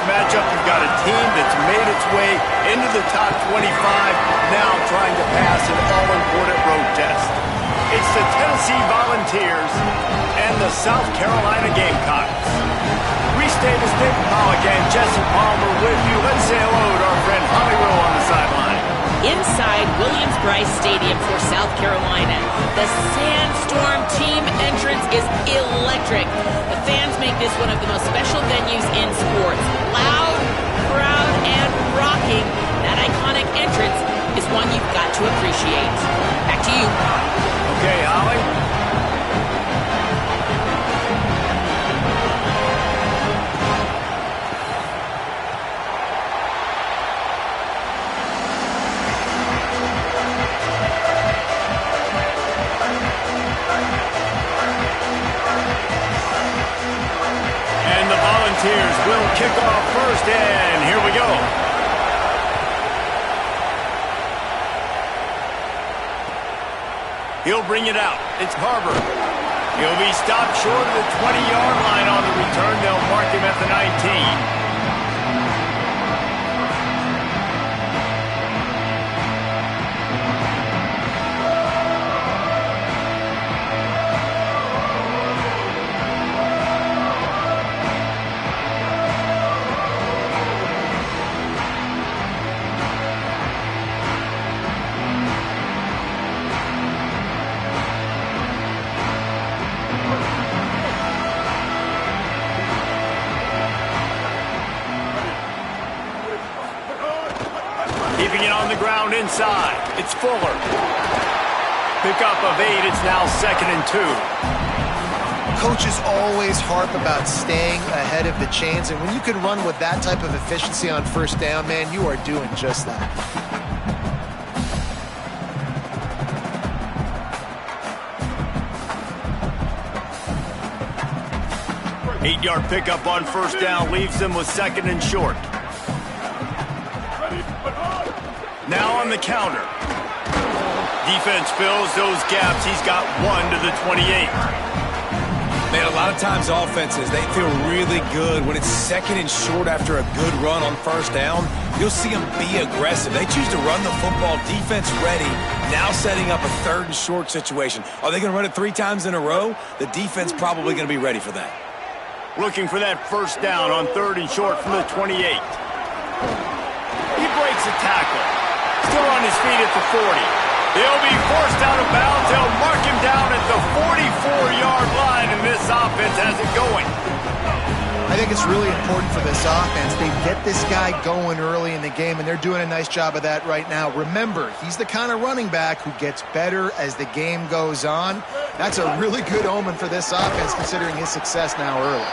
matchup, you've got a team that's made its way into the top 25, now trying to pass an all-important road test. It's the Tennessee Volunteers and the South Carolina Gamecocks. Reese Davis, Dave Pollock, and Jesse Palmer with you. Let's say hello to our friend Holly Rowe on the sideline. Inside Williams-Brice Stadium for South Carolina, the Sandstorm team entrance is electric. The fans make this one of the most special venues in sports. Loud, proud, and rocking. That iconic entrance is one you've got to appreciate. Back to you. Okay, Holly. Will kick off first, and here we go. He'll bring it out. It's Harbor. He'll be stopped short of the 20-yard line on the return. They'll mark him at the 19. Keeping it on the ground inside. It's Fuller. Pickup of 8. It's now 2nd and 2. Coaches always harp about staying ahead of the chains, and when you can run with that type of efficiency on first down, man, you are doing just that. Eight-yard pickup on first down leaves them with 2nd and short. Now on the counter. Defense fills those gaps. He's got 1 to the 28. Man, a lot of times offenses, they feel really good when it's 2nd and short after a good run on first down. You'll see them be aggressive. They choose to run the football, defense ready, now setting up a 3rd and short situation. Are they going to run it 3 times in a row? The defense probably going to be ready for that. Looking for that first down on 3rd and short from the 28. He breaks a tackle. Still on his feet at the 40. He'll be forced out of bounds. They'll mark him down at the 44-yard line, and this offense has it going. I think it's really important for this offense. They get this guy going early in the game, and they're doing a nice job of that right now. Remember, he's the kind of running back who gets better as the game goes on. That's a really good omen for this offense, considering his success now early.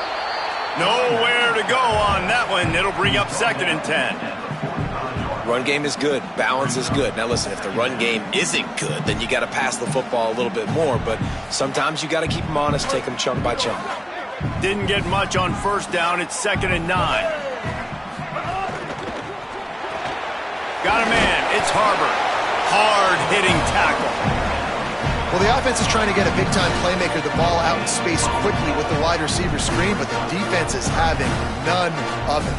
Nowhere to go on that one. It'll bring up 2nd and 10. Run game is good. Balance is good. Now, listen, if the run game isn't good, then you got to pass the football a little bit more. But sometimes you got to keep them honest, take them chunk by chunk. Didn't get much on first down. It's 2nd and 9. Got a man. It's Harbor. Hard-hitting tackle. Well, the offense is trying to get a big-time playmaker the ball out in space quickly with the wide receiver screen, but the defense is having none of it.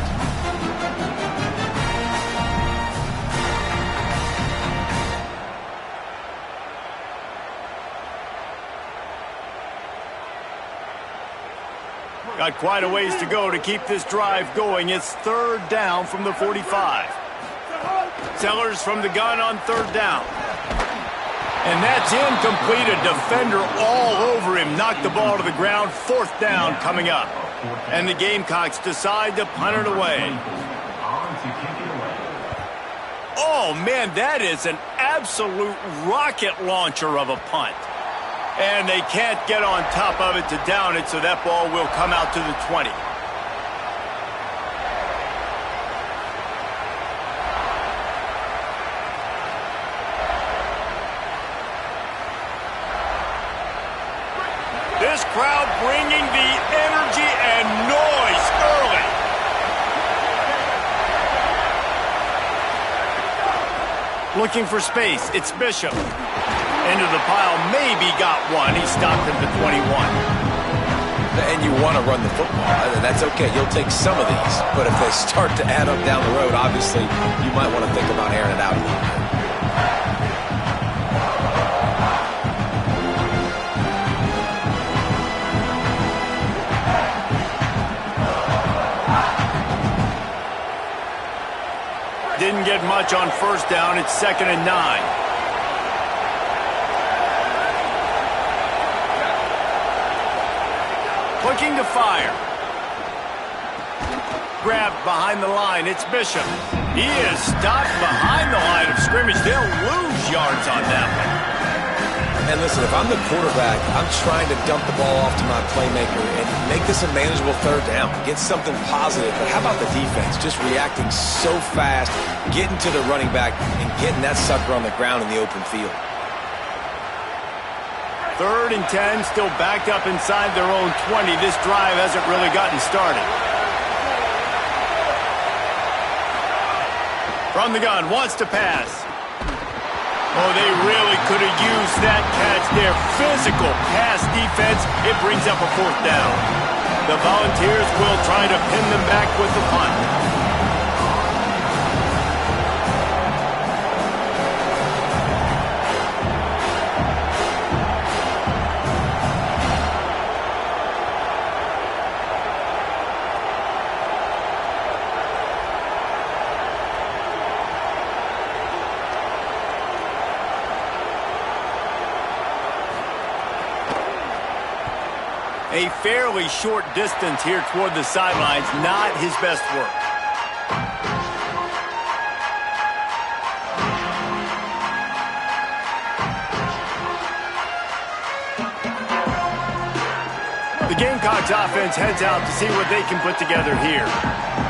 Got quite a ways to go to keep this drive going. It's 3rd down from the 45. Sellers from the gun on 3rd down. And that's incomplete. A defender all over him. Knocked the ball to the ground. 4th down coming up. And the Gamecocks decide to punt it away. Oh, man, that is an absolute rocket launcher of a punt. And they can't get on top of it to down it, so that ball will come out to the 20. This crowd bringing the energy and noise early. Looking for space. It's Bishop. Into the pile, maybe got one. He stopped him to 21. And you want to run the football. That's okay. You'll take some of these. But if they start to add up down the road, obviously, you might want to think about airing it out a little bit. Didn't get much on first down. It's 2nd and 9. Looking to fire. Grabbed behind the line. It's Bishop. He is stopped behind the line of scrimmage. They'll lose yards on that one. And listen, if I'm the quarterback, I'm trying to dump the ball off to my playmaker and make this a manageable 3rd down. Get something positive. But how about the defense? Just reacting so fast, getting to the running back, and getting that sucker on the ground in the open field. 3rd and 10, still backed up inside their own 20. This drive hasn't really gotten started. From the gun, wants to pass. Oh, they really could have used that catch there. Physical pass defense. It brings up a 4th down. The Volunteers will try to pin them back with the punt. A fairly short distance here toward the sidelines, not his best work. The Gamecocks offense heads out to see what they can put together here.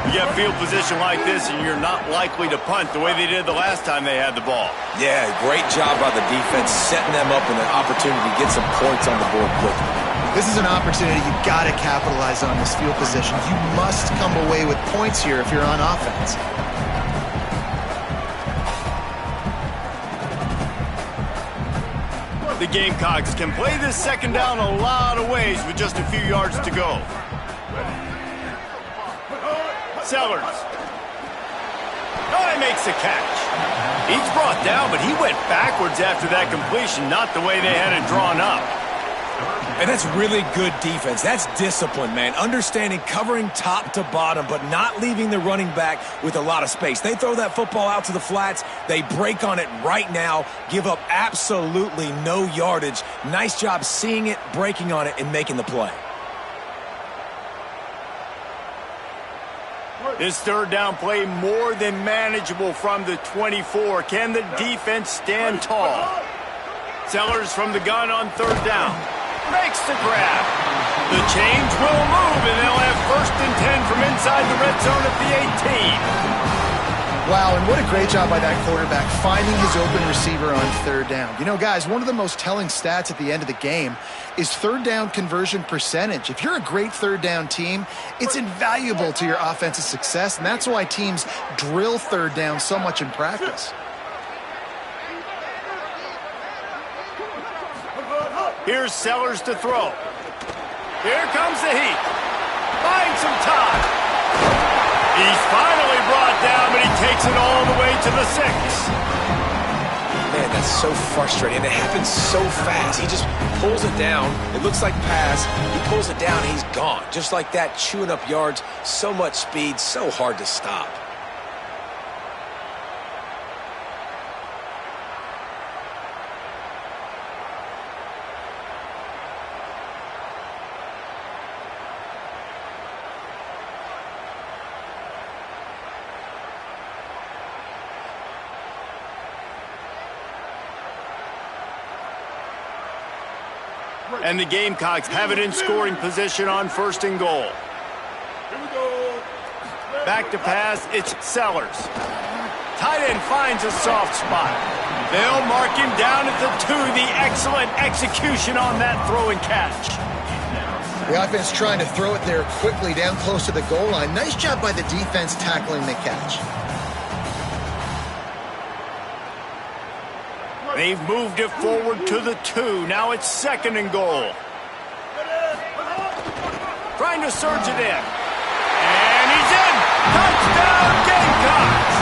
You get field position like this and you're not likely to punt the way they did the last time they had the ball. Yeah, great job by the defense, setting them up with an opportunity to get some points on the board quickly. This is an opportunity you've got to capitalize on, this field position. You must come away with points here if you're on offense. The Gamecocks can play this 2nd down a lot of ways with just a few yards to go. Sellers. Oh, he makes the catch. He's brought down, but he went backwards after that completion, not the way they had it drawn up. And that's really good defense. That's discipline, man. Understanding covering top to bottom, but not leaving the running back with a lot of space. They throw that football out to the flats. They break on it right now, give up absolutely no yardage. Nice job seeing it, breaking on it, and making the play. This 3rd down play more than manageable from the 24. Can the defense stand tall? Sellers from the gun on 3rd down. Makes the grab. The chains will move, and they'll have 1st and 10 from inside the red zone at the 18. Wow, and what a great job by that quarterback finding his open receiver on 3rd down. You know, guys, one of the most telling stats at the end of the game is 3rd down conversion percentage. If you're a great 3rd down team, it's invaluable to your offensive success, and that's why teams drill 3rd down so much in practice. Here's Sellers to throw. Here comes the heat. Finds some time. He's finally brought down, but he takes it all the way to the 6. Man, that's so frustrating. And it happens so fast. He just pulls it down. It looks like pass. He pulls it down, and he's gone. Just like that, chewing up yards. So much speed, so hard to stop. And the Gamecocks have it in scoring position on 1st and goal. Back to pass, it's Sellers. Tight end finds a soft spot. They'll mark him down at the 2. The excellent execution on that throw and catch. The offense trying to throw it there quickly down close to the goal line. Nice job by the defense tackling the catch. They've moved it forward to the 2. Now it's 2nd and goal. trying to surge it in. And he's in! Touchdown, Gamecocks!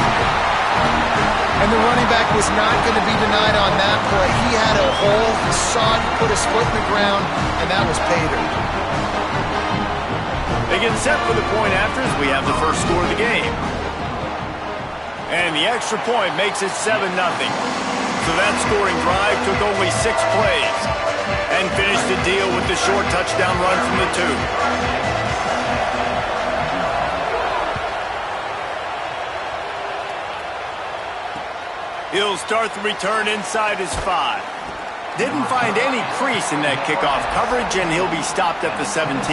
And the running back was not going to be denied on that play. He had a hole, he saw it, he put his foot in the ground, and that was pay dirt. They get set for the point after as we have the first score of the game. And the extra point makes it 7-0. So that scoring drive took only 6 plays and finished the deal with the short touchdown run from the 2. He'll start the return inside his 5. Didn't find any crease in that kickoff coverage, and he'll be stopped at the 17.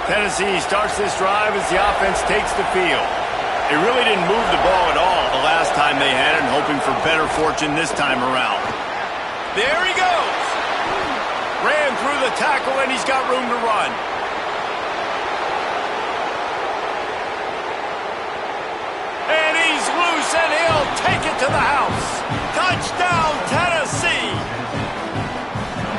Tennessee starts this drive as the offense takes the field. They really didn't move the ball at all the last time they had it, and hoping for better fortune this time around. There he goes! Ran through the tackle, and he's got room to run. And he's loose, and he'll take it to the house. Touchdown, Tennessee!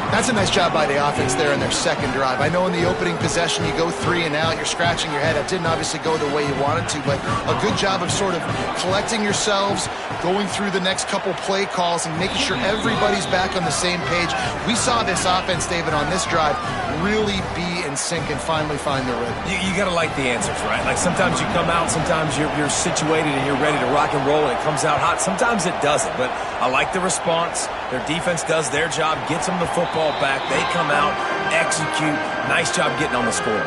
That's a nice job by the offense there in their second drive. I know in the opening possession you go 3 and out, you're scratching your head. It didn't obviously go the way you wanted to, but a good job of sort of collecting yourselves, going through the next couple play calls, and making sure everybody's back on the same page. We saw this offense, David, on this drive really be in sync and finally find their rhythm. You got to like the answers, right? Like sometimes you come out, sometimes you're situated and you're ready to rock and roll and it comes out hot. Sometimes it doesn't, but I like the response. Their defense does their job, gets them the football back. They come out, execute. Nice job getting on the scoreboard.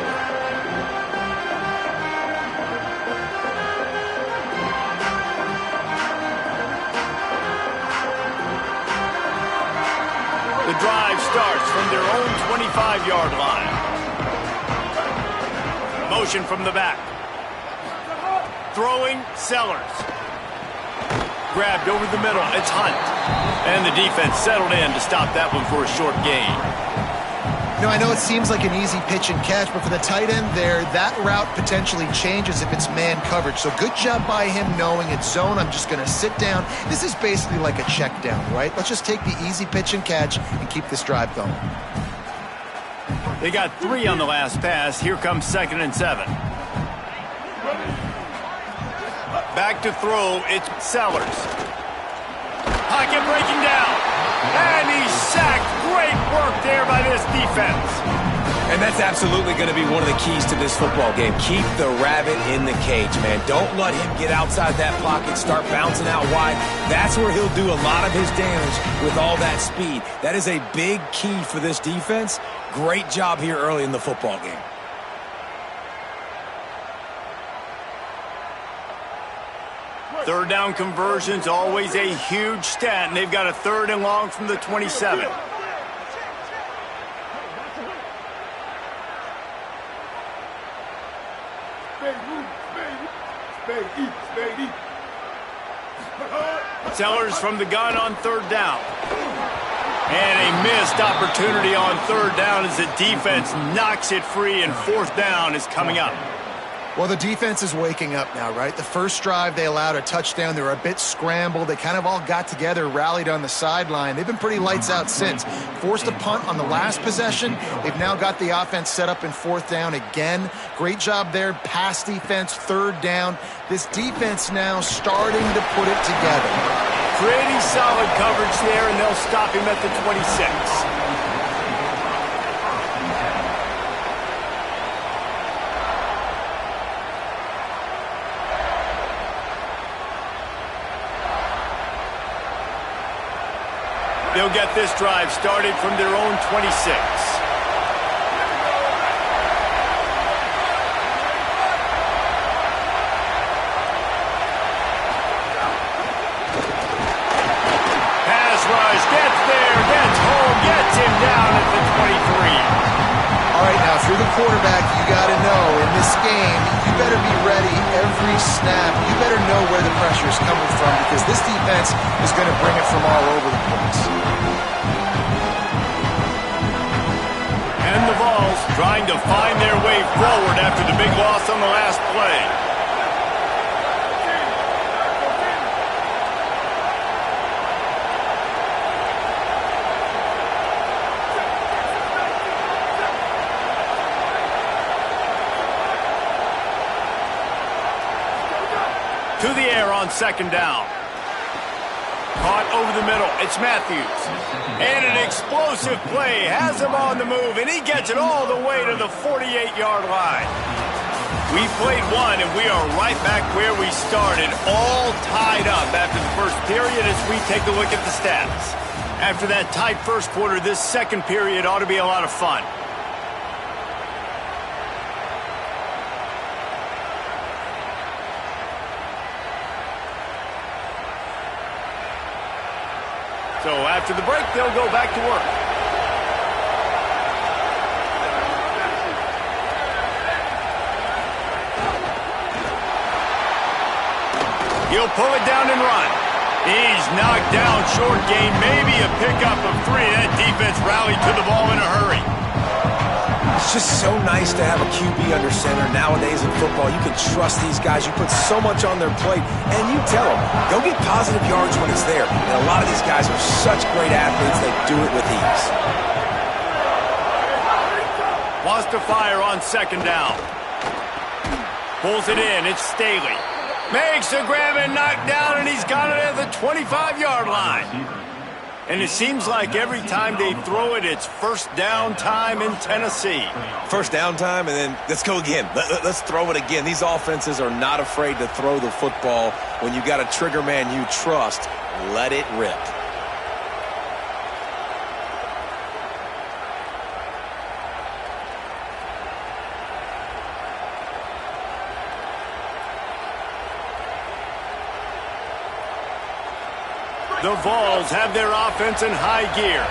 The drive starts from their own 25-yard line. Motion from the back. Throwing, Sellers. Grabbed over the middle, it's Hunt. And the defense settled in to stop that one for a short gain. You know, I know it seems like an easy pitch and catch, but for the tight end there, that route potentially changes if it's man coverage. So good job by him knowing it's zone. I'm just going to sit down. This is basically like a check down, right? Let's just take the easy pitch and catch and keep this drive going. They got 3 on the last pass. Here comes 2nd and 7. Back to throw, it's Sellers. Pocket breaking down. And he's sacked. Great work there by this defense. And that's absolutely going to be one of the keys to this football game. Keep the rabbit in the cage, man. Don't let him get outside that pocket, start bouncing out wide. That's where he'll do a lot of his damage with all that speed. That is a big key for this defense. Great job here early in the football game. Third down conversions, always a huge stat, and they've got a 3rd and long from the 27. Sellers from the gun on 3rd down. And a missed opportunity on 3rd down as the defense knocks it free, and 4th down is coming up. Well, the defense is waking up now, right? The first drive, they allowed a touchdown. They were a bit scrambled. They kind of all got together, rallied on the sideline. They've been pretty lights out since. Forced a punt on the last possession. They've now got the offense set up in 4th down again. Great job there. Pass defense, 3rd down. This defense now starting to put it together. Pretty solid coverage there, and they'll stop him at the 26. They'll get this drive started from their own 26. Pass rush, gets there, gets home, gets him down at the 23. All right, now, if you're the quarterback, you got to know in this game, you better be ready every snap. You better know where the pressure is coming from because this defense is going to bring it from all over the place. And the Vols trying to find their way forward after the big loss on the last play. To the air on second down. Caught over the middle. It's Matthews. And an explosive play has him on the move, and he gets it all the way to the 48-yard line. We played one, and we are right back where we started, all tied up after the first period as we take a look at the stats. After that tight first quarter, this second period ought to be a lot of fun. So after the break, they'll go back to work. He'll pull it down and run. He's knocked down, short gain, maybe a pickup of 3. That defense rallied to the ball in a hurry. It's just so nice to have a QB under center. Nowadays in football, you can trust these guys. You put so much on their plate, and you tell them, go get positive yards when it's there. And a lot of these guys are such great athletes, they do it with ease. Wants to fire on second down. Pulls it in. It's Staley. Makes the grab and knock down, and he's got it at the 25-yard line. And it seems like every time they throw it, it's first down time in Tennessee. First down time, and then let's go again. Let's throw it again. These offenses are not afraid to throw the football. When you got a trigger man you trust, let it rip. The Vols have their offense in high gear.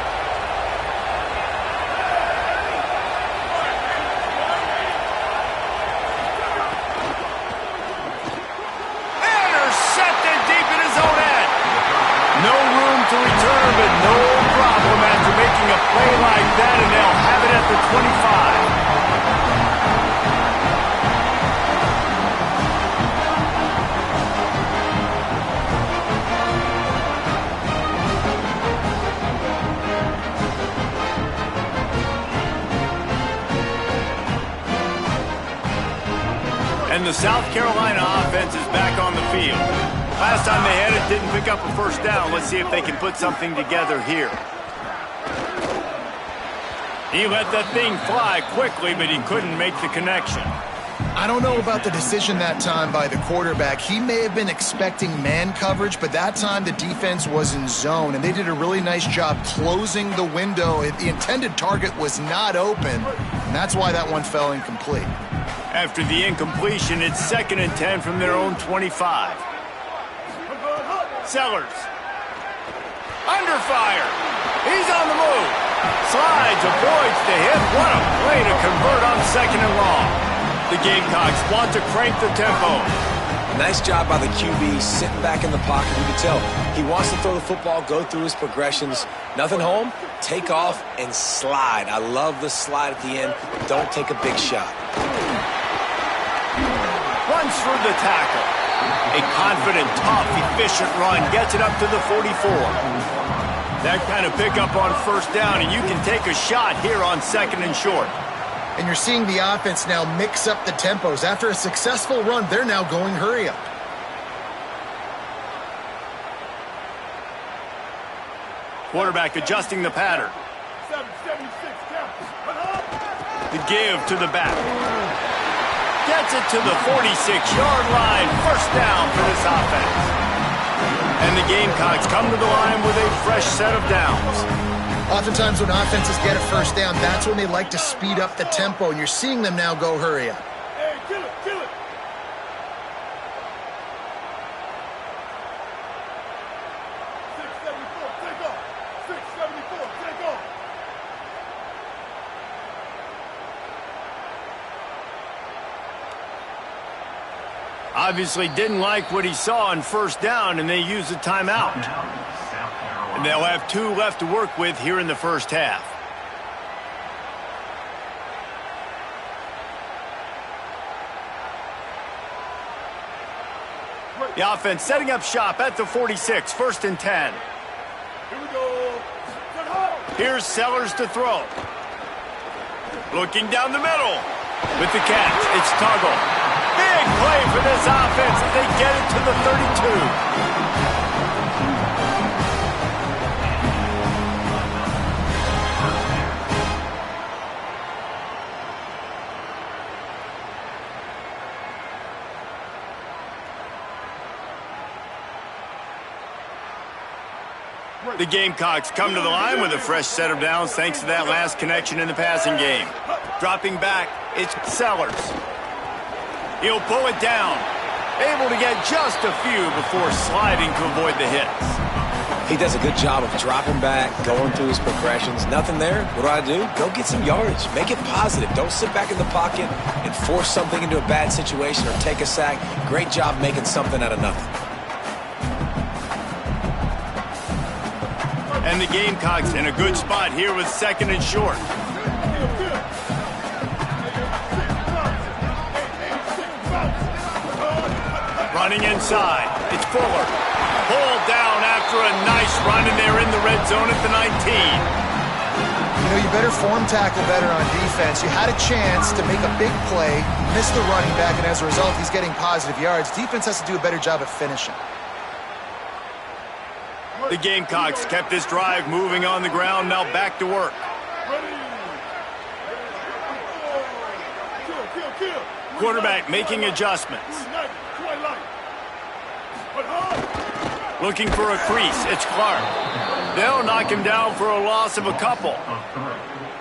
Intercepted deep in his own end. No room to return, but no problem after making a play like that, and they'll have it at the 25. And the South Carolina offense is back on the field. Last time they had it, didn't pick up a first down. Let's see if they can put something together here. He let that thing fly quickly, but he couldn't make the connection. I don't know about the decision that time by the quarterback. He may have been expecting man coverage, but that time the defense was in zone, and they did a really nice job closing the window. The intended target was not open, and that's why that one fell incomplete. After the incompletion, it's 2nd and 10 from their own 25. Sellers. Under fire. He's on the move. Slides, avoids the hit. What a play to convert on 2nd and long. The Gamecocks want to crank the tempo. Nice job by the QB, sitting back in the pocket. You can tell he wants to throw the football, go through his progressions. Nothing home, take off, and slide. I love the slide at the end. Don't take a big shot. Runs through the tackle. A confident, tough, efficient run gets it up to the 44. That kind of pickup on first down, and you can take a shot here on 2nd and short. And you're seeing the offense now mix up the tempos. After a successful run, they're now going hurry up. Quarterback adjusting the pattern. The give to the back. Gets it to the 46-yard line. First down for this offense. And the Gamecocks come to the line with a fresh set of downs. Oftentimes when offenses get a first down, that's when they like to speed up the tempo, and you're seeing them now go hurry up. Hey, kill it, kill it. 674, take off. 674, take off. Obviously didn't like what he saw on first down, and they use a timeout. And they'll have 2 left to work with here in the first half. The offense setting up shop at the 46, 1st and 10. Here we go. Here's Sellers to throw. Looking down the middle. With the catch, it's Tuggle. Big play for this offense as they get it to the 32. The Gamecocks come to the line with a fresh set of downs thanks to that last connection in the passing game. Dropping back, it's Sellers. He'll pull it down. Able to get just a few before sliding to avoid the hits. He does a good job of dropping back, going through his progressions. Nothing there. What do? Go get some yardage. Make it positive. Don't sit back in the pocket and force something into a bad situation or take a sack. Great job making something out of nothing. And the Gamecocks in a good spot here with 2nd and short. Running inside. It's Fuller. Pulled down after a nice run, and they're in the red zone at the 19. You know, you better form tackle better on defense. You had a chance to make a big play, missed the running back, and as a result, he's getting positive yards. Defense has to do a better job of finishing. The Gamecocks kept this drive moving on the ground, now back to work. Quarterback making adjustments. Looking for a crease, it's Clark. They'll knock him down for a loss of a couple.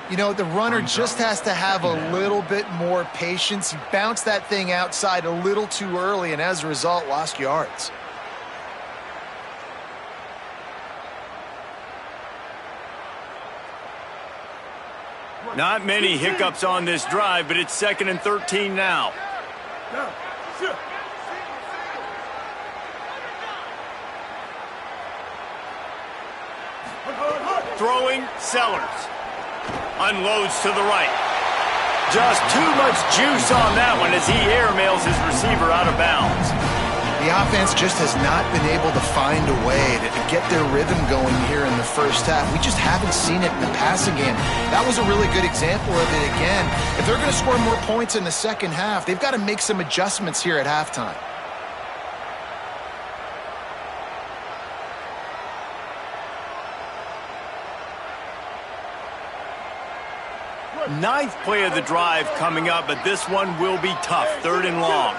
You know, the runner just has to have a little bit more patience. He bounced that thing outside a little too early, and as a result, lost yards. Not many hiccups on this drive, but it's 2nd and 13 now. Throwing, Sellers. Unloads to the right. Just too much juice on that one as he airmails his receiver out of bounds. The offense just has not been able to find a way to get their rhythm going here in the first half. We just haven't seen it in the passing game. That was a really good example of it again. If they're going to score more points in the second half, they've got to make some adjustments here at halftime. Ninth play of the drive coming up, but this one will be tough. 3rd and long.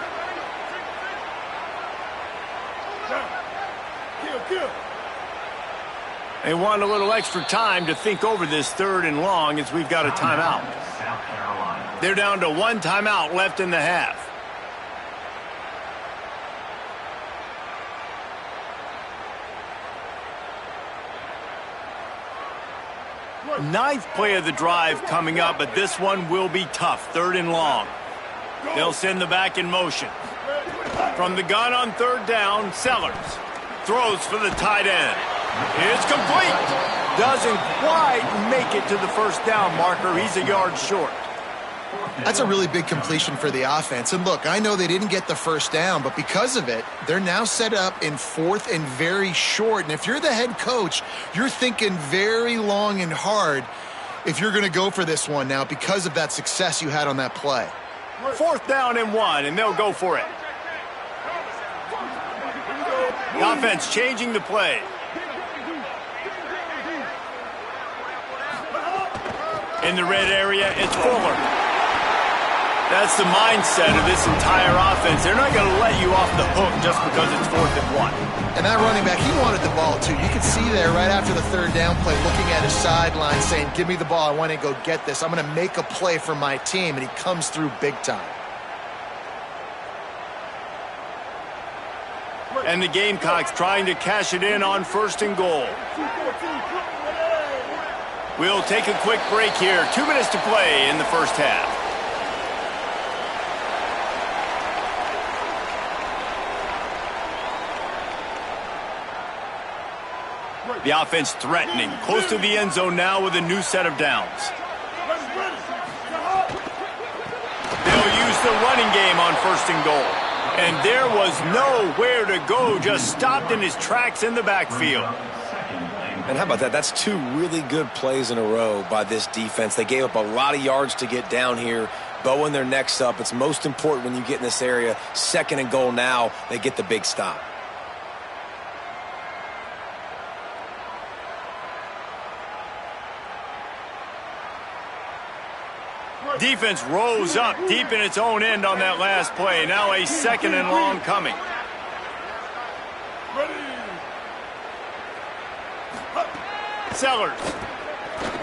They want a little extra time to think over this 3rd and long as we've got a timeout. They're down to 1 timeout left in the half. Ninth play of the drive coming up, but this one will be tough. 3rd and long. They'll send the back in motion. From the gun on 3rd down, Sellers throws for the tight end. It's complete. Doesn't quite make it to the first down marker. He's a yard short. That's a really big completion for the offense. And look, I know they didn't get the first down, but because of it, they're now set up in 4th and very short. And if you're the head coach, you're thinking very long and hard if you're going to go for this one now because of that success you had on that play. 4th down and 1, and they'll go for it. The offense changing the play. In the red area, it's Fuller. That's the mindset of this entire offense. They're not going to let you off the hook just because it's 4th and 1. And that running back, he wanted the ball too. You could see there right after the 3rd down play looking at his sideline saying, give me the ball, I want to go get this. I'm going to make a play for my team, and he comes through big time. And the Gamecocks trying to cash it in on 1st and goal. We'll take a quick break here. 2 minutes to play in the first half. The offense threatening, close to the end zone now with a new set of downs. They'll use the running game on 1st and goal. And there was nowhere to go, just stopped in his tracks in the backfield. And how about that? That's 2 really good plays in a row by this defense. They gave up a lot of yards to get down here. bowing their necks up. It's most important when you get in this area. 2nd and goal now. They get the big stop. Defense rose up deep in its own end on that last play. Now a 2nd and long coming. Sellers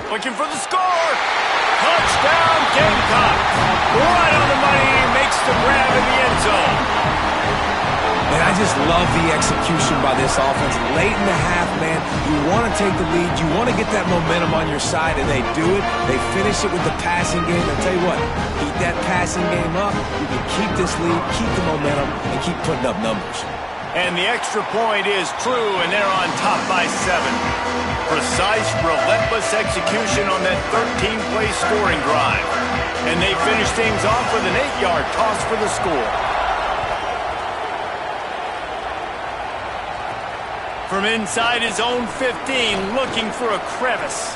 looking for the score. Touchdown, Gamecocks. Right on the money. Makes the grab in the end zone. And I just love the execution by this offense. Late in the half, man, you want to take the lead. You want to get that momentum on your side, and they do it. They finish it with the passing game. I'll tell you what, keep that passing game up. You can keep this lead, keep the momentum, and keep putting up numbers. And the extra point is true, and they're on top by 7. Precise, relentless execution on that 13-play scoring drive. And they finish things off with an 8-yard toss for the score. From inside his own 15, looking for a crevice.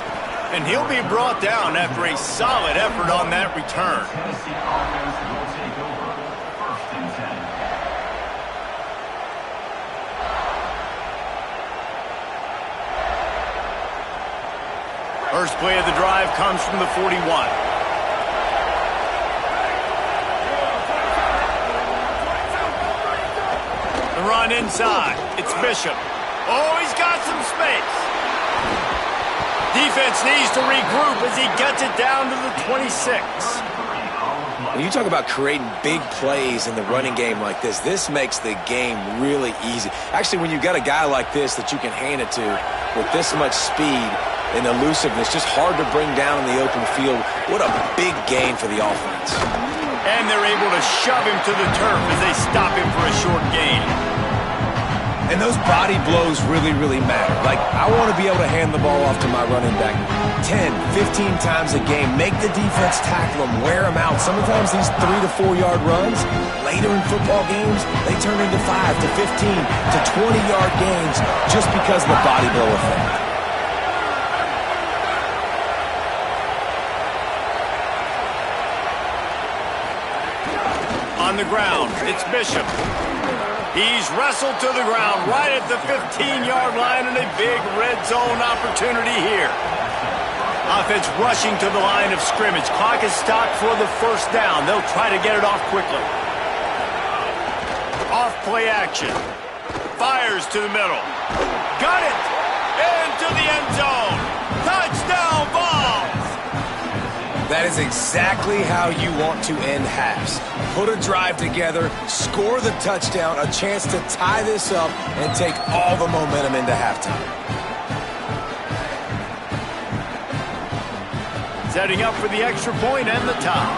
And he'll be brought down after a solid effort on that return. Tennessee offense will take over 1st and 10. First play of the drive comes from the 41. The run inside. It's Bishop. Oh, he's got some space. Defense needs to regroup as he gets it down to the 26. When you talk about creating big plays in the running game like this makes the game really easy. Actually, when you've got a guy like this that you can hand it to with this much speed and elusiveness, just hard to bring down in the open field. What a big gain for the offense. And they're able to shove him to the turf as they stop him for a short gain. And those body blows really, really matter. Like, I want to be able to hand the ball off to my running back 10, 15 times a game. Make the defense tackle them, wear them out. Sometimes these 3 to 4 yard runs, later in football games, they turn into 5 to 15 to 20 yard gains just because of the body blow effect. On the ground, it's Bishop. He's wrestled to the ground right at the 15-yard line, and a big red zone opportunity here. Offense rushing to the line of scrimmage. Clock is stopped for the 1st down. They'll try to get it off quickly. Off play action. Fires to the middle. Got it! Into the end zone. Touchdown, Vols! That is exactly how you want to end halves. Put a drive together, score the touchdown, a chance to tie this up, and take all the momentum into halftime. Setting up for the extra point and the tie.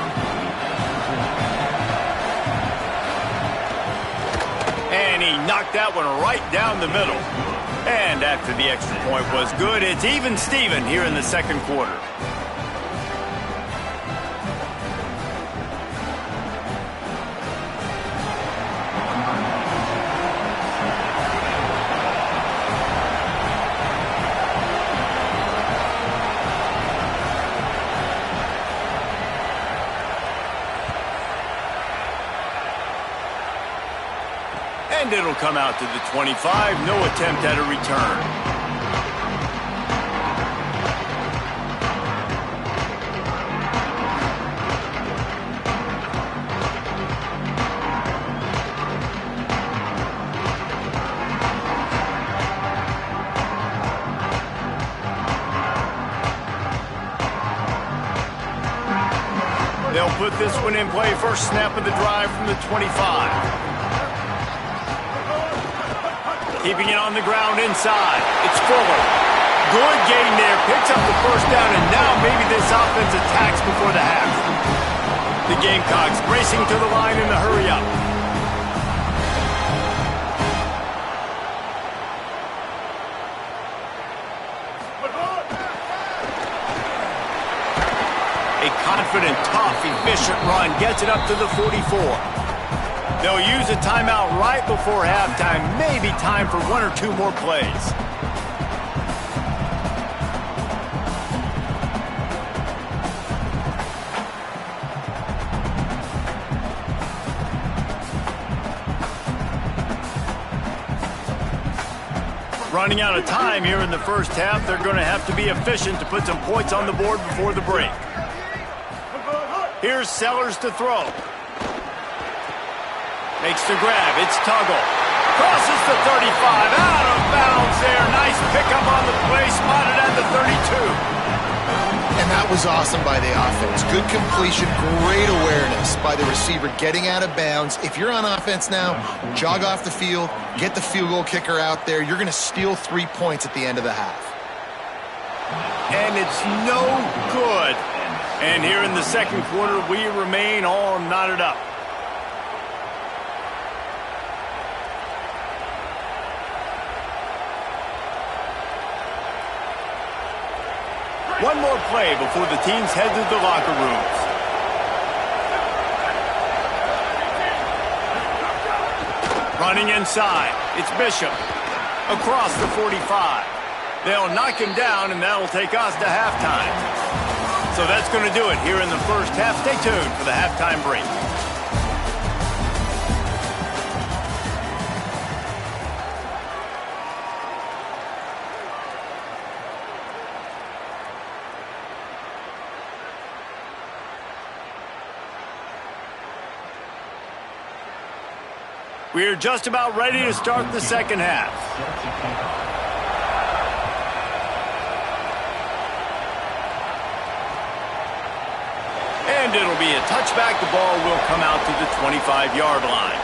And he knocked that one right down the middle. And after the extra point was good, it's even Steven here in the 2nd quarter. And it'll come out to the 25. No attempt at a return. They'll put this one in play. First snap of the drive from the 25. Keeping it on the ground inside. It's Fuller. Good gain there. Picks up the 1st down, and now maybe this offense attacks before the half. The Gamecocks racing to the line in the hurry-up. A confident, tough, efficient run gets it up to the 44. They'll use a timeout right before halftime. Maybe time for 1 or 2 more plays. Running out of time here in the first half. They're going to have to be efficient to put some points on the board before the break. Here's Sellers to throw. Makes the grab. It's Tuggle. Crosses the 35. Out of bounds there. Nice pickup on the play. Spotted at the 32. And that was awesome by the offense. Good completion, great awareness by the receiver getting out of bounds. If you're on offense now, jog off the field, get the field goal kicker out there. You're going to steal 3 points at the end of the half. And it's no good. And here in the second quarter, we remain all knotted up. One more play before the teams head to the locker rooms. Running inside, it's Bishop. Across the 45. They'll knock him down, and that'll take us to halftime. So that's going to do it here in the first half. Stay tuned for the halftime break. We're just about ready to start the second half. And it'll be a touchback. The ball will come out to the 25-yard line.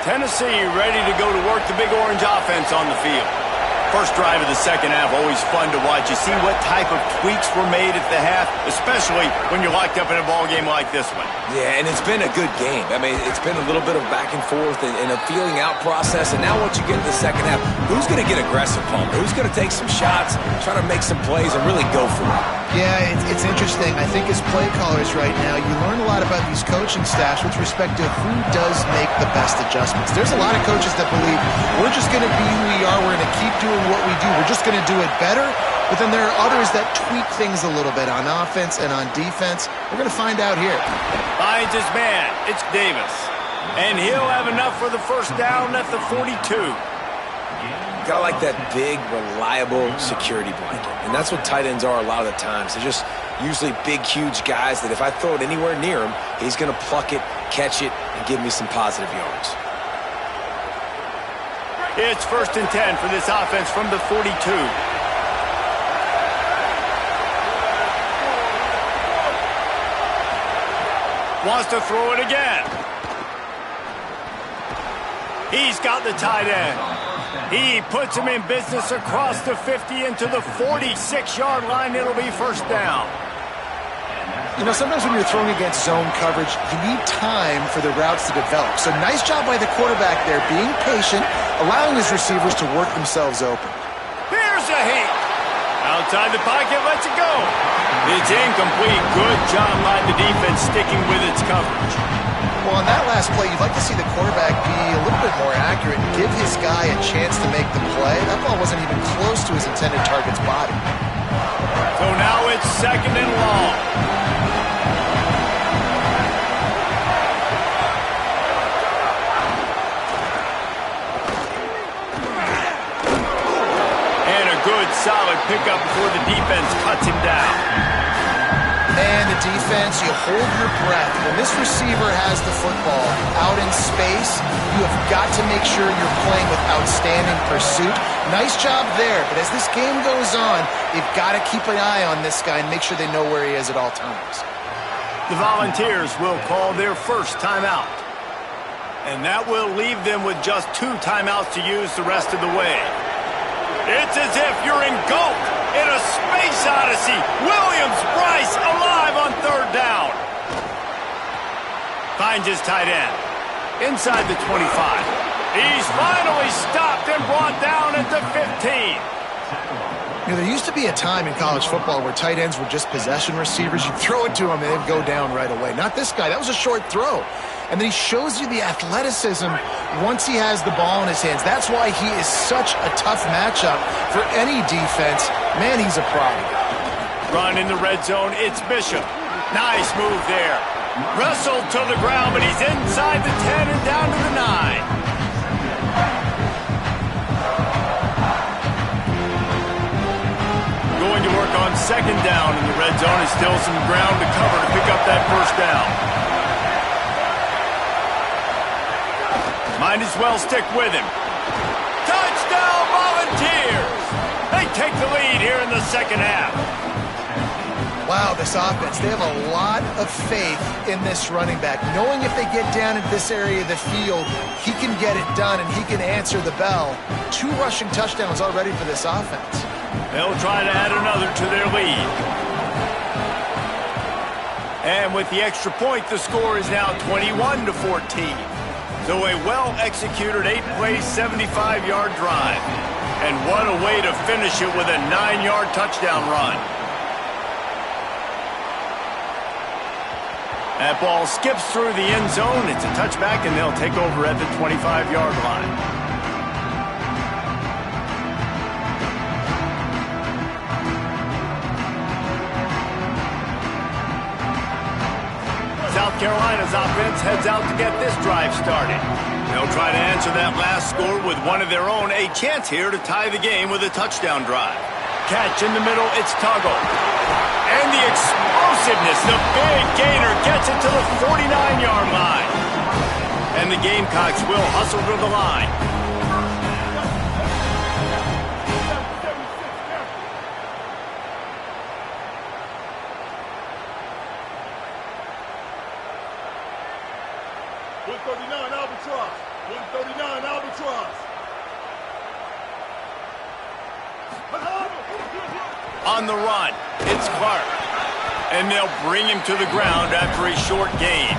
Tennessee ready to go to work the Big Orange offense on the field. First drive of the second half, always fun to watch. You see what type of tweaks were made at the half, especially when you're locked up in a ball game like this one. Yeah, and it's been a good game. I mean, it's been a little bit of back and forth and a feeling out process. And now once you get in the second half, who's going to get aggressive, Palmer? Who's going to take some shots, try to make some plays, and really go for it? Yeah, it's interesting. I think as play callers right now, you learn a lot about these coaching staffs with respect to who does make the best adjustments. There's a lot of coaches that believe we're just going to be who we are. We're going to keep doing what we do. We're just going to do it better. But then there are others that tweak things a little bit on offense and on defense. We're going to find out here. Finds his man. It's Davis. And he'll have enough for the first down at the 42. Got like that big, reliable security blanket. And that's what tight ends are a lot of the times. They're just usually big, huge guys that if I throw it anywhere near him, he's going to pluck it, catch it, and give me some positive yards. It's 1st and 10 for this offense from the 42. Wants to throw it again. He's got the tight end. He puts him in business across the 50 into the 46-yard line. It'll be first down. You know, sometimes when you're throwing against zone coverage, you need time for the routes to develop. So nice job by the quarterback there, being patient, allowing his receivers to work themselves open. Here's a hit. Outside the pocket, lets it go. It's incomplete. Good job by the defense sticking with its coverage. Well, on that last play, you'd like to see the quarterback be a little bit more accurate and give his guy a chance to make the play. That ball wasn't even close to his intended target's body. So now it's 2nd and long. And a good, solid pickup before the defense cuts him down. And the defense, you hold your breath. When this receiver has the football out in space, you have got to make sure you're playing with outstanding pursuit. Nice job there, but as this game goes on, you've got to keep an eye on this guy and make sure they know where he is at all times. The Volunteers will call their first timeout. And that will leave them with just 2 timeouts to use the rest of the way. It's as if you're engulfed in a space odyssey. Williams-Brice alive on 3rd down. Finds his tight end. Inside the 25. He's finally stopped and brought down at the 15. You know, there used to be a time in college football where tight ends were just possession receivers. You'd throw it to them and they'd go down right away. Not this guy. That was a short throw. And then he shows you the athleticism once he has the ball in his hands. That's why he is such a tough matchup for any defense. Man, he's a problem. Run in the red zone. It's Bishop. Nice move there. Wrestled to the ground, but he's inside the 10 and down to the 9. Going to work on second down in the red zone. Is still some ground to cover to pick up that first down. Might as well stick with him. Touchdown, Volunteers! They take the lead here in the second half. Wow, this offense, they have a lot of faith in this running back. Knowing if they get down in this area of the field, he can get it done and he can answer the bell. 2 rushing touchdowns already for this offense. They'll try to add another to their lead. And with the extra point, the score is now 21-14. So a well-executed 8-play, 75-yard drive. And what a way to finish it with a 9-yard touchdown run. That ball skips through the end zone. It's a touchback, and they'll take over at the 25-yard line. South Carolina's offense heads out to get this drive started. They'll try to answer that last score with one of their own. A chance here to tie the game with a touchdown drive. Catch in the middle, it's Tuggle. And the explosiveness, the big gainer gets it to the 49-yard line. And the Gamecocks will hustle to the line. On the run, it's Clark. And they'll bring him to the ground after a short gain.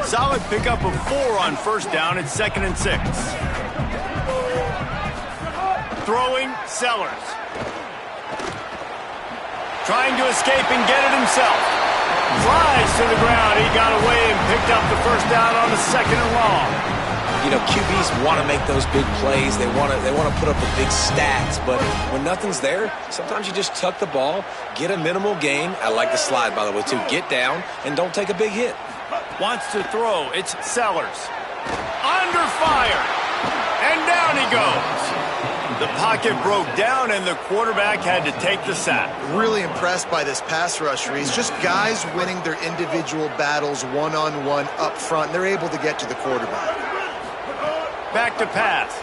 Solid pickup of 4 on first down. It's 2nd and 6. Throwing, Sellers. Trying to escape and get it himself. Flies to the ground. He got away and picked up the first down on the 2nd and long. You know, QBs want to make those big plays. They want to put up the big stats. But when nothing's there, sometimes you just tuck the ball, get a minimal gain. I like the slide, by the way, too. Get down and don't take a big hit. Wants to throw. It's Sellers. Under fire. And down he goes. The pocket broke down, and the quarterback had to take the sack. Really impressed by this pass rush, Reese. Just guys winning their individual battles one-on-one up front. They're able to get to the quarterback. Back to pass.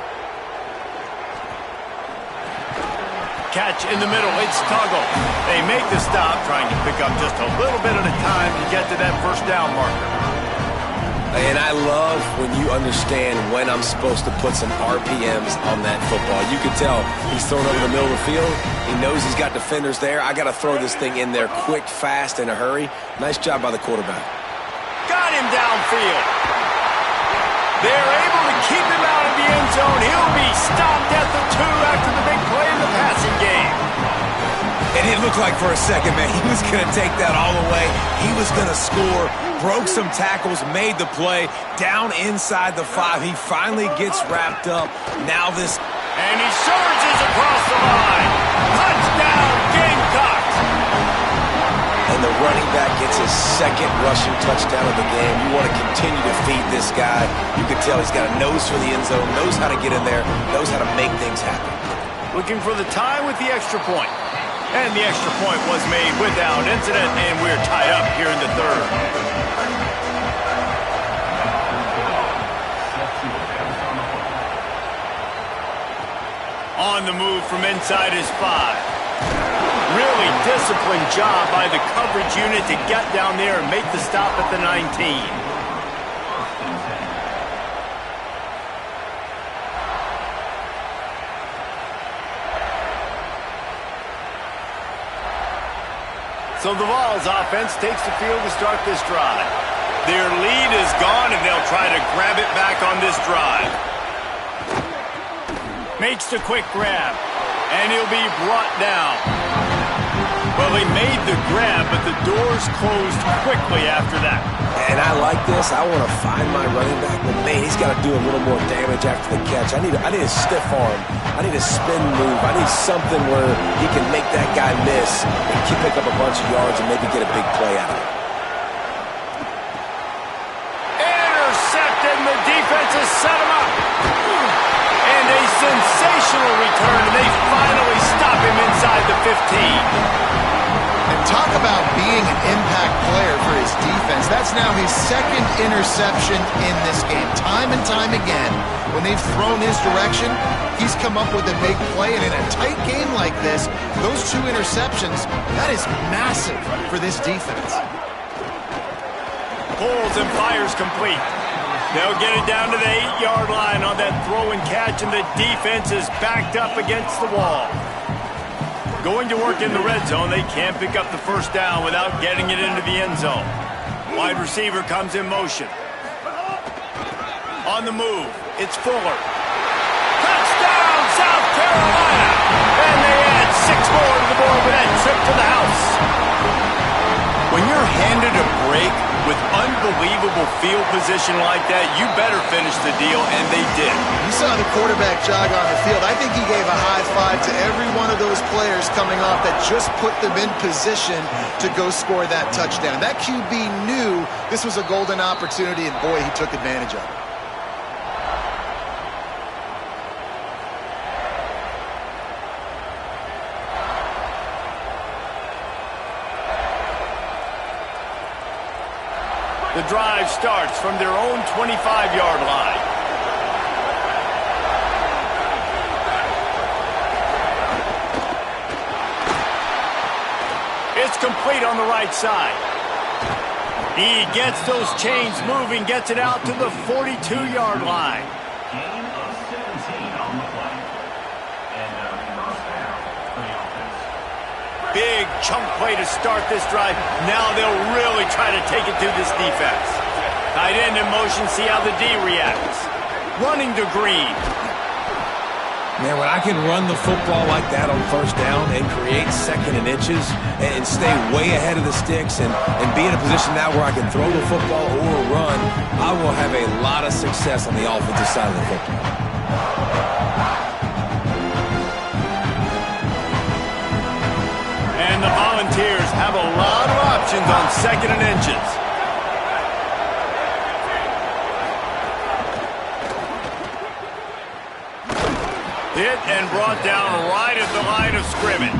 Catch in the middle. It's Tuggle. They make the stop, trying to pick up just a little bit at a time to get to that first down marker. And I love when you understand when I'm supposed to put some RPMs on that football. You can tell he's thrown over the middle of the field. He knows he's got defenders there. I got to throw this thing in there quick, fast, in a hurry. Nice job by the quarterback. Got him downfield. They're able to keep him out of the end zone. He'll be stopped at the 2 after the big play in the passing game. And it looked like for a second, man, he was going to take that all the way. He was going to score. Broke some tackles, made the play, down inside the 5. He finally gets wrapped up. Now this... And he surges across the line. Touchdown, Gamecocks! And the running back gets his 2nd rushing touchdown of the game. You want to continue to feed this guy. You can tell he's got a nose for the end zone, knows how to get in there, knows how to make things happen. Looking for the tie with the extra point. And the extra point was made without incident, and we're tied up here in the 3rd. On the move from inside his 5. Really disciplined job by the coverage unit to get down there and make the stop at the 19. So the Vols offense takes the field to start this drive. Their lead is gone, and they'll try to grab it back on this drive. Makes the quick grab, and he'll be brought down. Well, he made the grab, but the doors closed quickly after that. And I like this. I want to find my running back, but man, he's got to do a little more damage after the catch. I need a stiff arm. I need a spin move. I need something where he can make that guy miss and pick up a bunch of yards and maybe get a big play out of it. Intercepted, and the defense has set him up. And a sensational return, and they finally stop him inside the 15. And talk about being an impact player for his defense. That's now his second interception in this game. Time and time again, when they've thrown his direction, he's come up with a big play. And in a tight game like this, those 2 interceptions, that is massive for this defense. Pulls and fires complete. They'll get it down to the 8-yard line on that throw and catch, and the defense is backed up against the wall. Going to work in the red zone, they can't pick up the first down without getting it into the end zone. Wide receiver comes in motion. On the move, it's Fuller. Touchdown, South Carolina! And they add 6 more to the board with that trip to the house. When you're handed a break with unbelievable field position like that, you better finish the deal, and they did. You saw the quarterback jog on the field. I think he gave a high five to every one of those players coming off that just put them in position to go score that touchdown. That QB knew this was a golden opportunity, and boy, he took advantage of it. The drive starts from their own 25-yard line. It's complete on the right side. He gets those chains moving, gets it out to the 42-yard line. Gain of 17 on the play. And first down for the offense. Big chunk play to start this drive. Now they'll really try to take it to this defense. Tight end in motion, see how the D reacts. Running to Green. Man, when I can run the football like that on first down and create second and inches and stay way ahead of the sticks and be in a position now where I can throw the football or run, I will have a lot of success on the offensive side of the football. And the Volunteers have a lot of options on second and inches. Hit and brought down right at the line of scrimmage.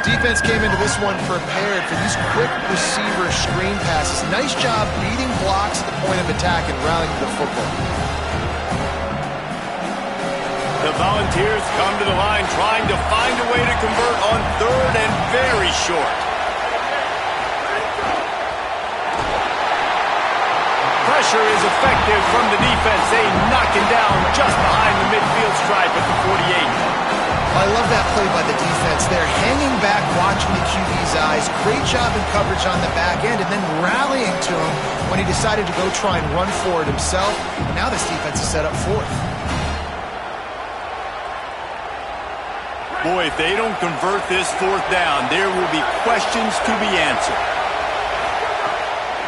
Defense came into this one prepared for these quick receiver screen passes. Nice job beating blocks at the point of attack and rallying to the football. The Volunteers come to the line trying to find a way to convert on third and very short. Pressure is effective from the defense. They knock him down just behind the midfield stripe at the 48. I love that play by the defense. They're hanging back, watching the QB's eyes. Great job in coverage on the back end, and then rallying to him when he decided to go try and run for it himself. And now this defense is set up fourth. Boy, if they don't convert this fourth down, there will be questions to be answered.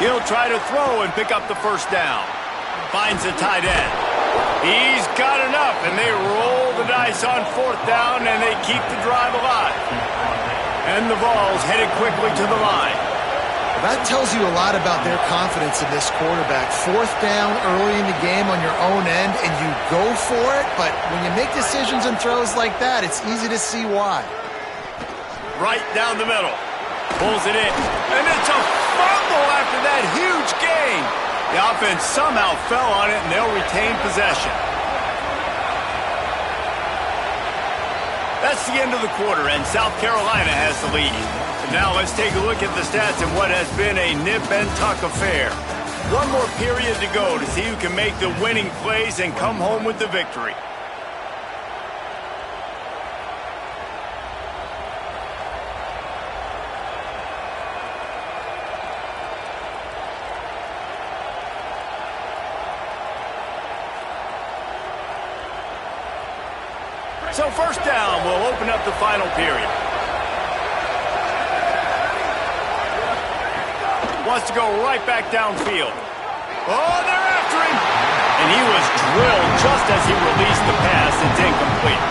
He'll try to throw and pick up the first down. Finds the tight end. He's got enough, and they roll the dice on fourth down, and they keep the drive alive. And the Vols headed quickly to the line. That tells you a lot about their confidence in this quarterback. Fourth down early in the game on your own end, and you go for it, but when you make decisions and throws like that, it's easy to see why. Right down the middle. Pulls it in, and it's a fumble after that huge gain. The offense somehow fell on it, and they'll retain possession. That's the end of the quarter, and South Carolina has the lead. So now let's take a look at the stats of what has been a nip and tuck affair. One more period to go to see who can make the winning plays and come home with the victory. So first down will open up the final period. wants to go right back downfield. Oh, they're after him. And he was drilled just as he released the pass. It's incomplete.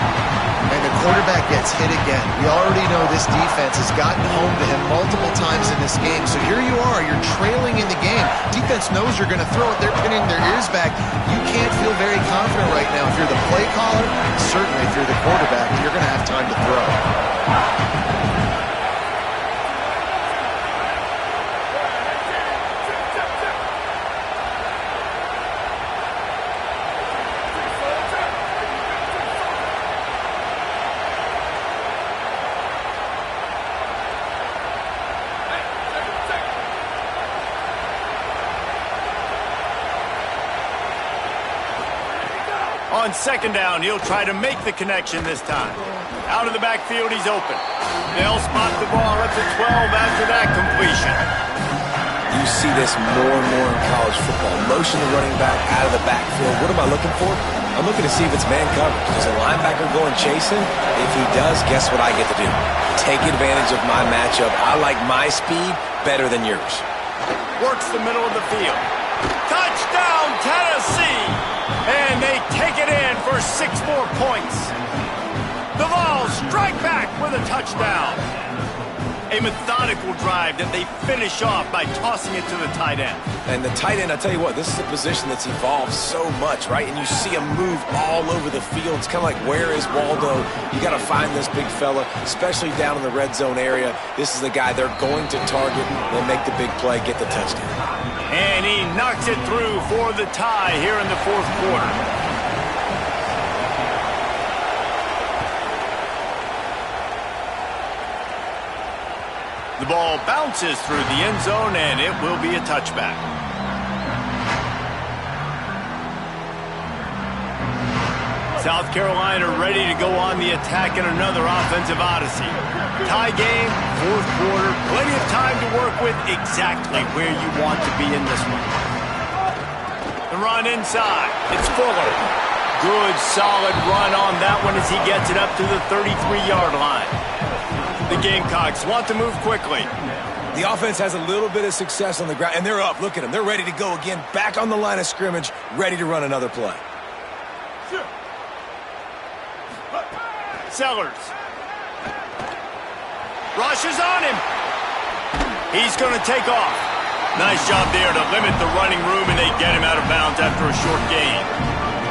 And the quarterback gets hit again. We already know this defense has gotten home to him multiple times in this game. So here you are, you're trailing in the game. Defense knows you're going to throw it. They're pinning their ears back. You can't feel very confident right now. If you're the play caller, certainly if you're the quarterback, you're going to have time to throw. On second down, he'll try to make the connection this time. Out of the backfield, he's open. They'll spot the ball up to 12 after that completion. You see this more and more in college football. Motion the running back out of the backfield. What am I looking for? I'm looking to see if it's man coverage. Does a linebacker go and chase him? If he does, guess what I get to do? Take advantage of my matchup. I like my speed better than yours. Works the middle of the field. Touchdown, Tennessee! And they take it in for 6 more points. The Vols strike back with a touchdown. A methodical drive that they finish off by tossing it to the tight end. And the tight end, I tell you what, this is a position that's evolved so much, right? And you see him move all over the field. It's kind of like, where is Waldo? You got to find this big fella, especially down in the red zone area. This is the guy they're going to target. They'll make the big play, get the touchdown. And he knocks it through for the tie here in the fourth quarter. The ball bounces through the end zone, and it will be a touchback. South Carolina ready to go on the attack in another offensive odyssey. Tie game, fourth quarter, plenty of time to work with, exactly where you want to be in this one. The run inside, it's Fuller. Good, solid run on that one as he gets it up to the 33-yard line. The Gamecocks want to move quickly. The offense has a little bit of success on the ground, and they're up. Look at them. They're ready to go again, back on the line of scrimmage, ready to run another play. Sellers. Rush is on him. He's going to take off. Nice job there to limit the running room, and they get him out of bounds after a short gain.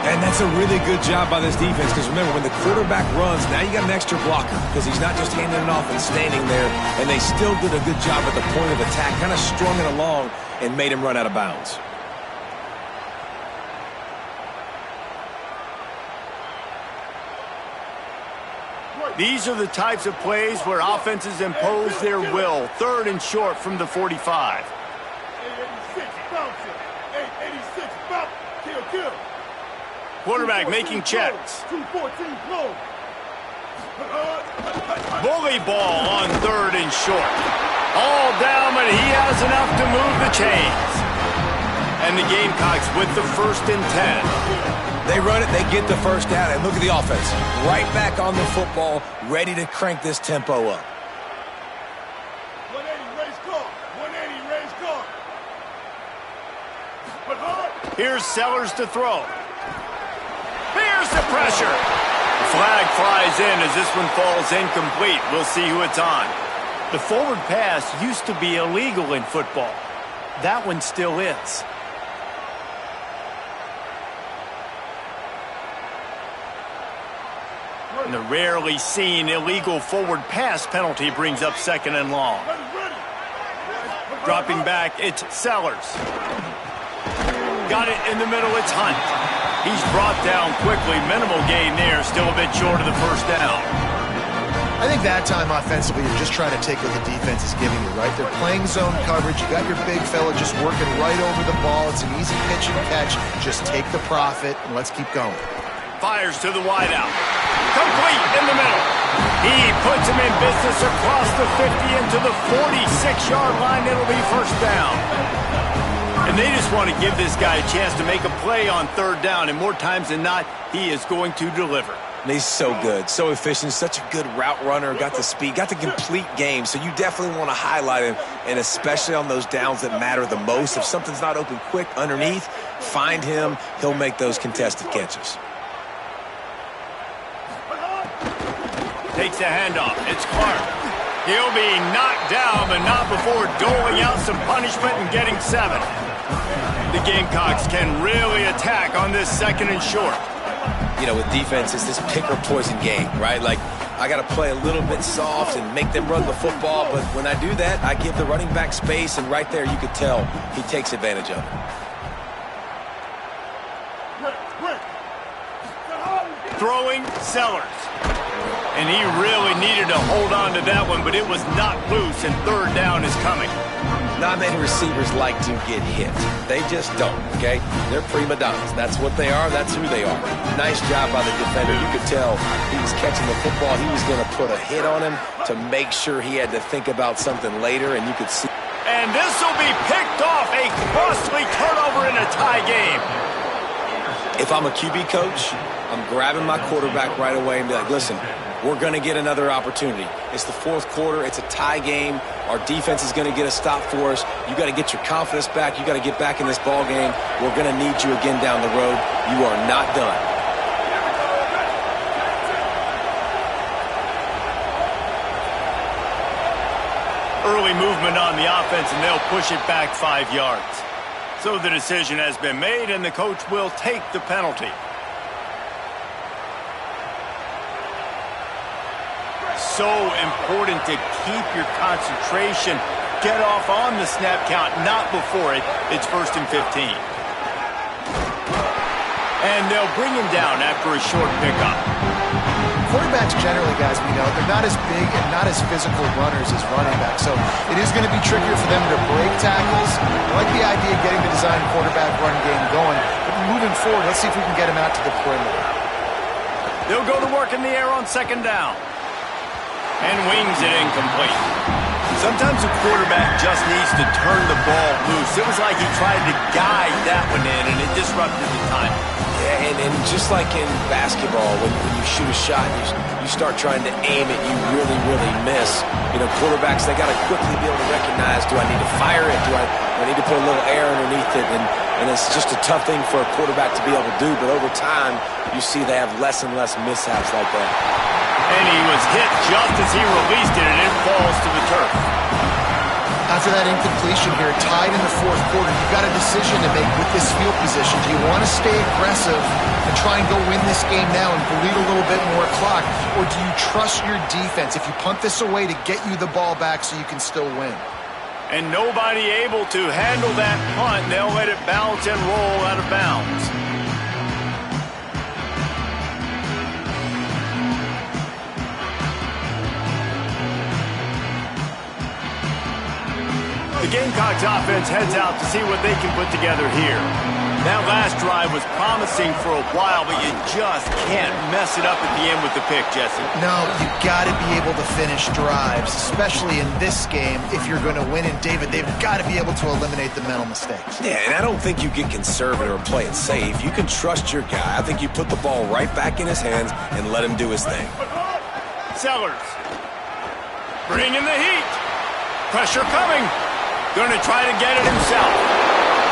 And that's a really good job by this defense, because remember, when the quarterback runs, now you got an extra blocker, because he's not just handing it off and standing there, and they still did a good job at the point of attack, kind of strung it along and made him run out of bounds. These are the types of plays where offenses impose their will. 3rd and short from the 45. 886, bounce it. 886, bounce. Kill. Quarterback making checks. 214, close. Bully ball on 3rd and short. All down, but he has enough to move the chains. And the Gamecocks with the 1st and 10. They run it, they get the first down, and look at the offense. Right back on the football, ready to crank this tempo up. 180, raise car. 180, raise car. But hard. Here's Sellers to throw. Here's the pressure. Flag flies in as this one falls incomplete. We'll see who it's on. The forward pass used to be illegal in football. That one still is. And the rarely seen illegal forward pass penalty brings up 2nd and long. Dropping back, it's Sellers. Got it in the middle, it's Hunt. He's brought down quickly. Minimal gain there, still a bit short of the first down. I think that time offensively, you're just trying to take what the defense is giving you, right? They're playing zone coverage. You got your big fella just working right over the ball. It's an easy pitch and catch. Just take the profit, and let's keep going. Fires to the wideout. Complete in the middle. He puts him in business across the 50 into the 46-yard line. It'll be first down. And they just want to give this guy a chance to make a play on 3rd down, and more times than not, he is going to deliver. And he's so good, so efficient, such a good route runner, got the speed, got the complete game. So you definitely want to highlight him, and especially on those downs that matter the most. If something's not open quick underneath, find him. He'll make those contested catches. Takes a handoff. It's Clark. He'll be knocked down, but not before doling out some punishment and getting 7. The Gamecocks can really attack on this 2nd and short. You know, with defense, it's this pick or poison game, right? Like, I got to play a little bit soft and make them run the football, but when I do that, I give the running back space, and right there you could tell he takes advantage of it. Throwing Sellers. And he really needed to hold on to that one, but it was not loose, and 3rd down is coming. Not many receivers like to get hit. They just don't, okay? They're prima donnas. That's what they are. That's who they are. Nice job by the defender. You could tell he was catching the football. He was going to put a hit on him to make sure he had to think about something later, and you could see. And this will be picked off. A costly turnover in a tie game. If I'm a QB coach, I'm grabbing my quarterback right away and be like, listen, we're going to get another opportunity. It's the 4th quarter. It's a tie game. Our defense is going to get a stop for us. You got to get your confidence back. You got to get back in this ball game. We're going to need you again down the road. You are not done. Early movement on the offense, and they'll push it back 5 yards. So the decision has been made, and the coach will take the penalty. So important to keep your concentration. Get off on the snap count, not before it. It's 1st and 15. And they'll bring him down after a short pickup. Quarterbacks generally, guys, we know, they're not as big and not as physical runners as running backs. So it is going to be trickier for them to break tackles. I like the idea of getting the design quarterback run game going. But moving forward, let's see if we can get him out to the perimeter. They'll go to work in the air on 2nd down. And wings it incomplete. Sometimes a quarterback just needs to turn the ball loose. It was like he tried to guide that one in, and it disrupted the time. Yeah, and just like in basketball, when you shoot a shot, you start trying to aim it, you really, really miss. You know, quarterbacks, they got to quickly be able to recognize, do I need to fire it? Do I need to put a little air underneath it? And it's just a tough thing for a quarterback to be able to do, but over time, you see they have less and less mishaps like that. And he was hit just as he released it, and it falls to the turf. After that incompletion here, tied in the 4th quarter, you've got a decision to make with this field position. Do you want to stay aggressive and try and go win this game now and bleed a little bit more clock, or do you trust your defense if you punt this away to get you the ball back so you can still win? And nobody able to handle that punt. They'll let it bounce and roll out of bounds. The Gamecocks offense heads out to see what they can put together here. That last drive was promising for a while, but you just can't mess it up at the end with the pick, Jesse. No, you've got to be able to finish drives, especially in this game if you're going to win. And David, they've got to be able to eliminate the mental mistakes. Yeah, and I don't think you get conservative or play it safe. You can trust your guy. I think you put the ball right back in his hands and let him do his thing. Sellers. Bring in the heat. Pressure coming. Going to try to get it himself.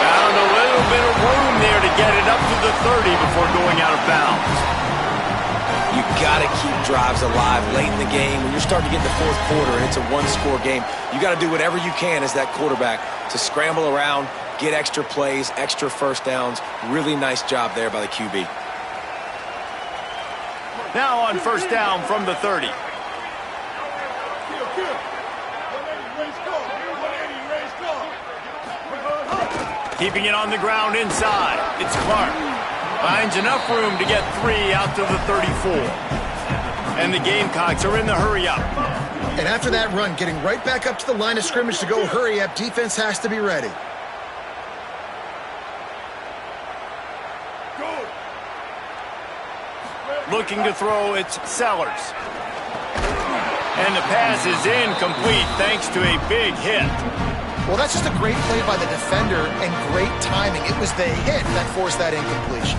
Found a little bit of room there to get it up to the 30 before going out of bounds. You got to keep drives alive late in the game. When you're starting to get in the 4th quarter and it's a 1-score game, you got to do whatever you can as that quarterback to scramble around, get extra plays, extra 1st downs. Really nice job there by the QB. Now on 1st down from the 30. Keeping it on the ground inside. It's Clark. Finds enough room to get 3 out to the 34. And the Gamecocks are in the hurry-up. And after that run, getting right back up to the line of scrimmage to go hurry-up, defense has to be ready. Looking to throw, it's Sellers. And the pass is incomplete thanks to a big hit. Well, that's just a great play by the defender and great timing. It was the hit that forced that incompletion.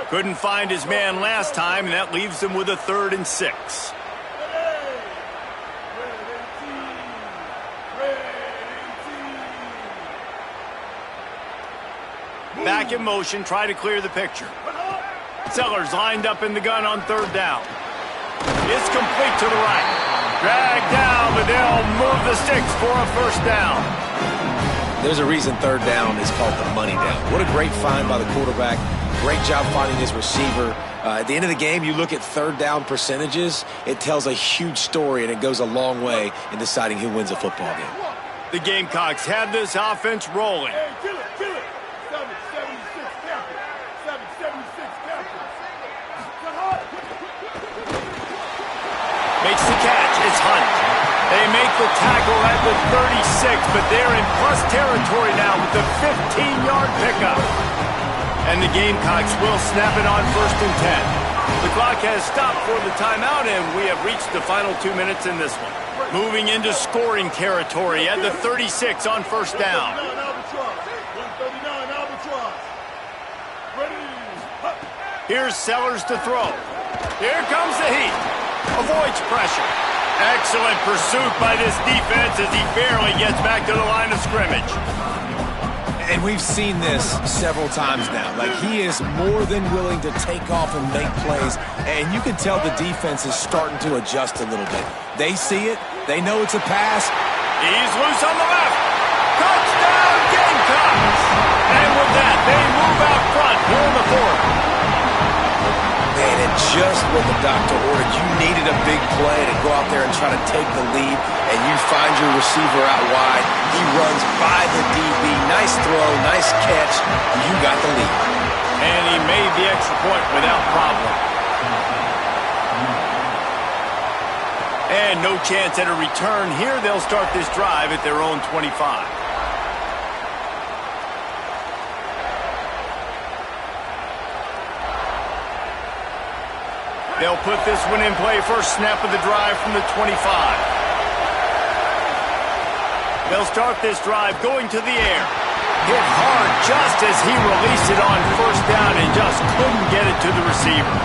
Couldn't find his man last time, and that leaves him with a 3rd and 6. Back in motion, try to clear the picture. Sellers lined up in the gun on 3rd down. It's complete to the right. Dragged down, but they'll move the sticks for a 1st down. There's a reason 3rd down is called the money down. What a great find by the quarterback. Great job finding his receiver. At the end of the game, you look at 3rd down percentages. It tells a huge story, and it goes a long way in deciding who wins a football game. The Gamecocks have this offense rolling. Hey, kill it, kill it. 776 captains. 776 captains. Makes the catch. It's Hunt. They make the tackle at the 36, but they're in plus territory now with the 15-yard pickup. And the Gamecocks will snap it on 1st and 10. The clock has stopped for the timeout, and we have reached the final 2 minutes in this one. Moving into scoring territory at the 36 on 1st down. 139 Albatross. Ready. Here's Sellers to throw. Here comes the heat. Avoids pressure. Excellent pursuit by this defense as he barely gets back to the line of scrimmage. And we've seen this several times now. Like, he is more than willing to take off and make plays. And you can tell the defense is starting to adjust a little bit. They see it. They know it's a pass. He's loose on the left. Touchdown, Gamecocks! And with that, they move out front here in the 4th. Man, and just what the doctor ordered. You needed a big play to go out there and try to take the lead, and you find your receiver out wide. He runs by the DB. Nice throw, nice catch, and you got the lead. And he made the extra point without problem. And no chance at a return here. They'll start this drive at their own 25. They'll put this one in play first snap of the drive from the 25. They'll start this drive going to the air. Hit hard just as he released it on 1st down and just couldn't get it to the receiver.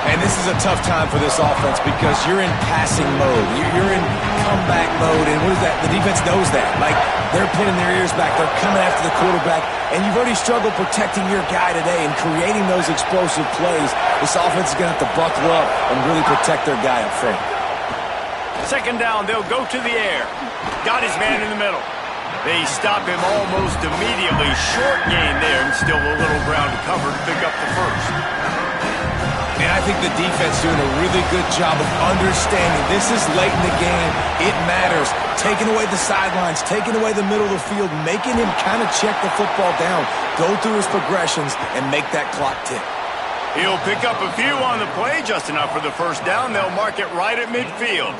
And this is a tough time for this offense because you're in passing mode. You're in comeback mode, and what is that? The defense knows that. Like, they're pinning their ears back. They're coming after the quarterback, and you've already struggled protecting your guy today and creating those explosive plays. This offense is going to have to buckle up and really protect their guy up front. 2nd down, they'll go to the air. Got his man in the middle. They stop him almost immediately. Short gain there and still a little ground to cover to pick up the 1st. And I think the defense doing a really good job of understanding this is late in the game. It matters. Taking away the sidelines, taking away the middle of the field, making him kind of check the football down, go through his progressions, and make that clock tick. He'll pick up a few on the play, just enough for the 1st down. They'll mark it right at midfield.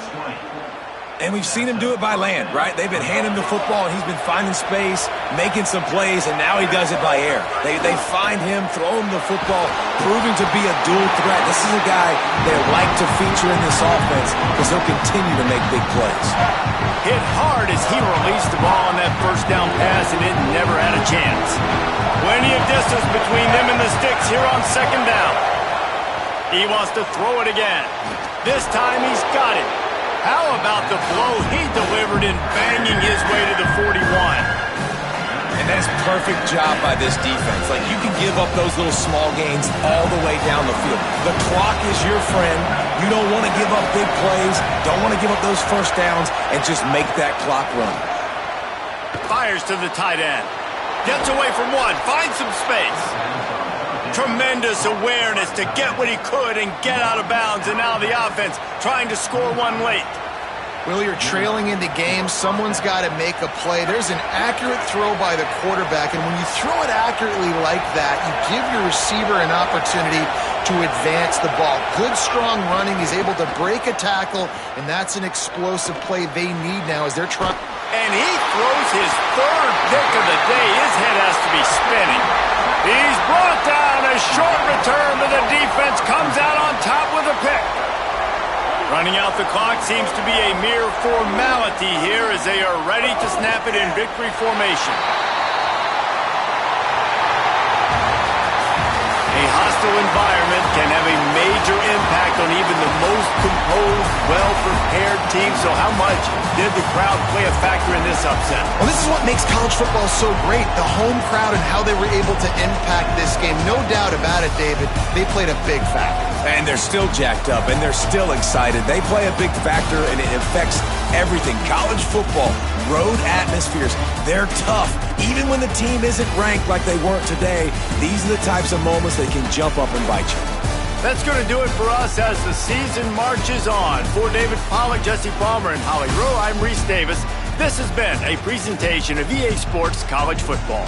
And we've seen him do it by land, right? They've been handing him the football, and he's been finding space, making some plays, and now he does it by air. They find him, throw him the football, proving to be a dual threat. This is a guy they like to feature in this offense because he'll continue to make big plays. Hit hard as he released the ball on that 1st down pass, and it never had a chance. Plenty of distance between them and the sticks here on 2nd down. He wants to throw it again. This time he's got it. How about the blow he delivered in banging his way to the 41? And that's perfect job by this defense. Like, you can give up those little small gains all the way down the field. The clock is your friend. You don't want to give up big plays. Don't want to give up those 1st downs and just make that clock run. Fires to the tight end. Gets away from one. Finds some space. Tremendous awareness to get what he could and get out of bounds, and now the offense trying to score one late. Will, you're trailing in the game. Someone's got to make a play. There's an accurate throw by the quarterback, and when you throw it accurately like that, you give your receiver an opportunity to advance the ball. Good, strong running. He's able to break a tackle, and that's an explosive play they need now as they're trying. And he throws his 3rd pick of the day. His head has to be spinning. He's brought down. A short return, but the defense comes out on top with a pick. Running out the clock seems to be a mere formality here as they are ready to snap it in victory formation. A A hostile environment can have a major impact on even the most composed, well-prepared team. So how much did the crowd play a factor in this upset? Well, this is what makes college football so great, the home crowd and how they were able to impact this game. No doubt about it, David. They played a big factor. And they're still jacked up, and they're still excited. They play a big factor, and it affects everything. College football, road atmospheres, they're tough. Even when the team isn't ranked like they weren't today, these are the types of moments that can jump up and bite you. That's going to do it for us as the season marches on. For David Pollack, Jesse Palmer, and Holly Rowe, I'm Reese Davis. This has been a presentation of EA Sports College Football.